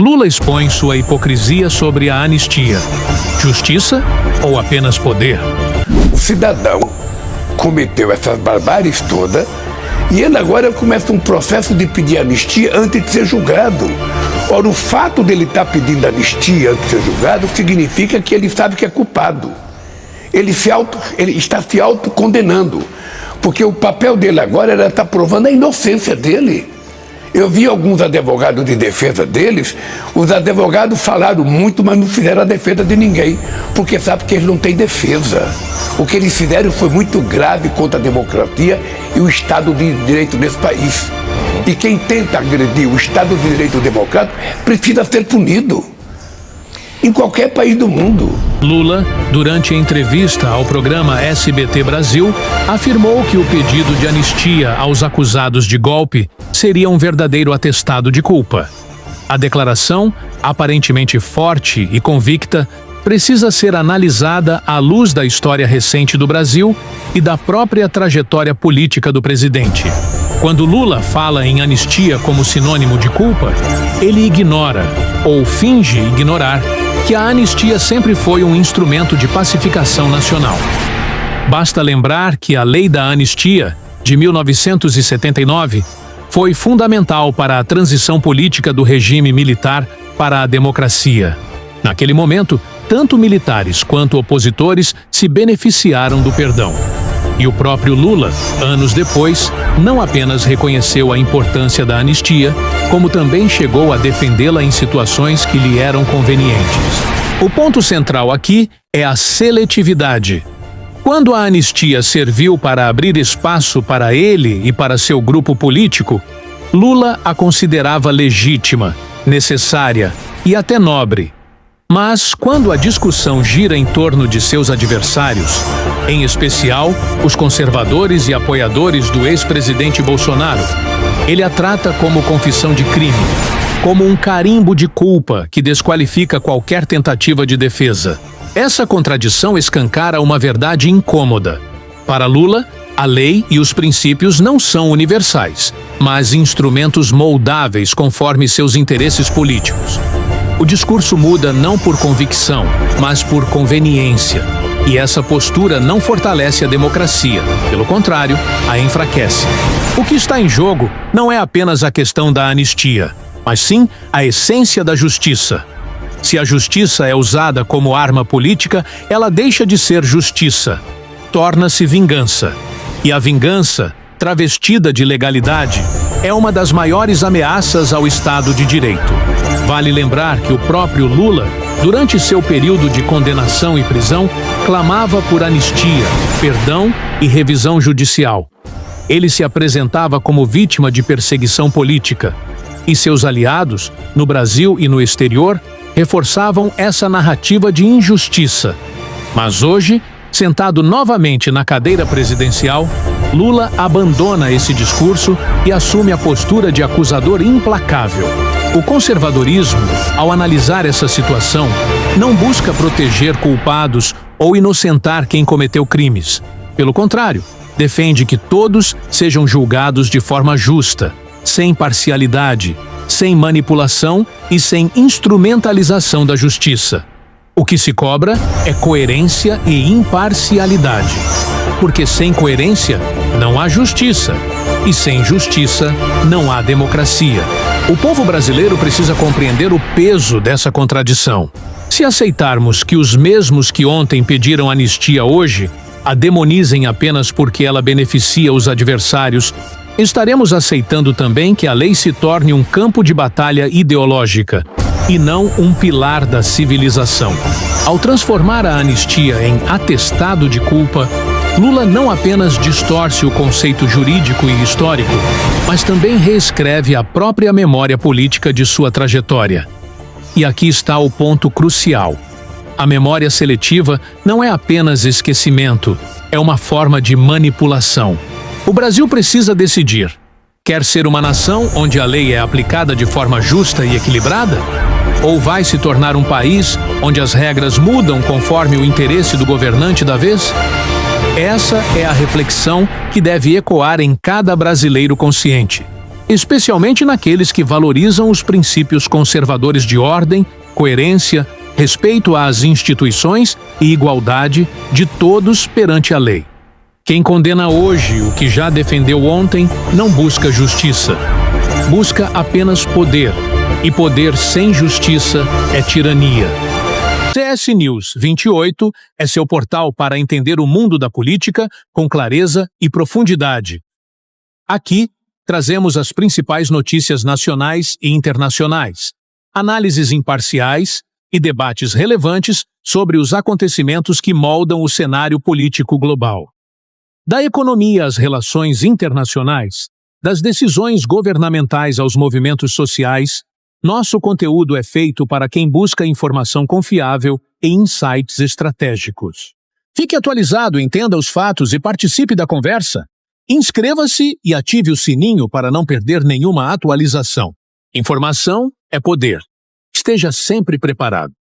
Lula expõe sua hipocrisia sobre a anistia. Justiça ou apenas poder? O cidadão cometeu essas barbáries todas e ele agora começa um processo de pedir anistia antes de ser julgado. Ora, o fato dele estar pedindo anistia antes de ser julgado significa que ele sabe que é culpado. Ele está se autocondenando, porque o papel dele agora era estar provando a inocência dele. Eu vi alguns advogados de defesa deles, os advogados falaram muito, mas não fizeram a defesa de ninguém, porque sabe que eles não têm defesa. O que eles fizeram foi muito grave contra a democracia e o Estado de Direito nesse país. E quem tenta agredir o Estado de Direito democrático precisa ser punido, em qualquer país do mundo. Lula, durante a entrevista ao programa SBT Brasil, afirmou que o pedido de anistia aos acusados de golpe seria um verdadeiro atestado de culpa. A declaração, aparentemente forte e convicta, precisa ser analisada à luz da história recente do Brasil e da própria trajetória política do presidente. Quando Lula fala em anistia como sinônimo de culpa, ele ignora, ou finge ignorar, que a anistia sempre foi um instrumento de pacificação nacional. Basta lembrar que a Lei da Anistia, de 1979, foi fundamental para a transição política do regime militar para a democracia. Naquele momento, tanto militares quanto opositores se beneficiaram do perdão. E o próprio Lula, anos depois, não apenas reconheceu a importância da anistia, como também chegou a defendê-la em situações que lhe eram convenientes. O ponto central aqui é a seletividade. Quando a anistia serviu para abrir espaço para ele e para seu grupo político, Lula a considerava legítima, necessária e até nobre. Mas, quando a discussão gira em torno de seus adversários, em especial os conservadores e apoiadores do ex-presidente Bolsonaro, ele a trata como confissão de crime, como um carimbo de culpa que desqualifica qualquer tentativa de defesa. Essa contradição escancara uma verdade incômoda. Para Lula, a lei e os princípios não são universais, mas instrumentos moldáveis conforme seus interesses políticos. O discurso muda não por convicção, mas por conveniência. E essa postura não fortalece a democracia, pelo contrário, a enfraquece. O que está em jogo não é apenas a questão da anistia, mas sim a essência da justiça. Se a justiça é usada como arma política, ela deixa de ser justiça, torna-se vingança. E a vingança, travestida de legalidade, é uma das maiores ameaças ao Estado de Direito. Vale lembrar que o próprio Lula, durante seu período de condenação e prisão, clamava por anistia, perdão e revisão judicial. Ele se apresentava como vítima de perseguição política, e seus aliados, no Brasil e no exterior, reforçavam essa narrativa de injustiça. Mas hoje, sentado novamente na cadeira presidencial, Lula abandona esse discurso e assume a postura de acusador implacável. O conservadorismo, ao analisar essa situação, não busca proteger culpados ou inocentar quem cometeu crimes. Pelo contrário, defende que todos sejam julgados de forma justa, sem parcialidade, sem manipulação e sem instrumentalização da justiça. O que se cobra é coerência e imparcialidade. Porque sem coerência, não há justiça. E sem justiça, não há democracia. O povo brasileiro precisa compreender o peso dessa contradição. Se aceitarmos que os mesmos que ontem pediram anistia hoje a demonizem apenas porque ela beneficia os adversários, estaremos aceitando também que a lei se torne um campo de batalha ideológica e não um pilar da civilização. Ao transformar a anistia em atestado de culpa, Lula não apenas distorce o conceito jurídico e histórico, mas também reescreve a própria memória política de sua trajetória. E aqui está o ponto crucial. A memória seletiva não é apenas esquecimento, é uma forma de manipulação. O Brasil precisa decidir. Quer ser uma nação onde a lei é aplicada de forma justa e equilibrada? Ou vai se tornar um país onde as regras mudam conforme o interesse do governante da vez? Essa é a reflexão que deve ecoar em cada brasileiro consciente. especialmente naqueles que valorizam os princípios conservadores de ordem, coerência, respeito às instituições e igualdade de todos perante a lei. Quem condena hoje o que já defendeu ontem não busca justiça. Busca apenas poder, e poder sem justiça é tirania. CS News 28 é seu portal para entender o mundo da política com clareza e profundidade. Aqui, trazemos as principais notícias nacionais e internacionais, análises imparciais e debates relevantes sobre os acontecimentos que moldam o cenário político global. Da economia às relações internacionais, das decisões governamentais aos movimentos sociais, nosso conteúdo é feito para quem busca informação confiável e insights estratégicos. Fique atualizado, entenda os fatos e participe da conversa. Inscreva-se e ative o sininho para não perder nenhuma atualização. Informação é poder. Esteja sempre preparado.